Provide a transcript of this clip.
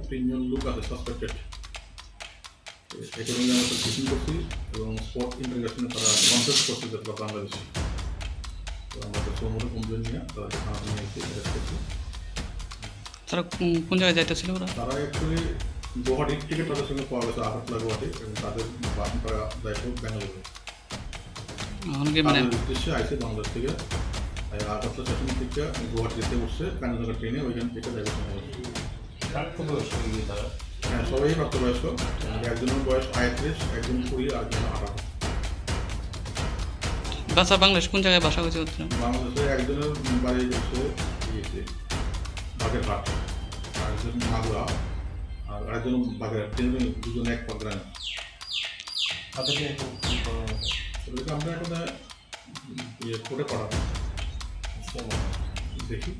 তিনজন লোক আছে সাসপেক্টেড এখানে আমরা টিচিং করছি এবং স্পট ইন্টারগ্রেশনে তারা কনসেপ্ট করছে যারা বাংলাদেশি তো আমাদের সমুদ্র কমপ্লেন নিয়ে তারা থানা নিয়ে এসে অ্যারেস্ট করছে। তারা কোন জায়গায় যাইতেছিল ওরা? তারা অ্যাকচুয়ালি গুয়াহাটির টিকিট তাদের সঙ্গে পাওয়া গেছে আগরতলা গুয়াহাটি এবং তাদের বাসন তারা যাইতো ব্যাঙ্গালোরে উদ্দেশ্যে আইসে বাংলাদেশ থেকে আগরতলা স্টেশন থেকে গুয়াহাটিতে উঠছে কাঞ্চনজঙ্ঘা ট্রেনে ওইখান থেকে যাবে। হ্যাঁ সবাই প্রাপ্তবয়স্ক, একজনের বয়স ৩৫, একজন ২০ আর একজন ১৮। বাসা বাংলাদেশ কোন জায়গায় বাসা হয়েছে? বাংলাদেশে একজনের বাড়ি হচ্ছে বাগেরহাট, আরেকজন মাগুরা আর আরেকজন বাগেরহাট, দুজন এক গ্রামে। আমরা এখন কোর্টে পড়াবো দেখি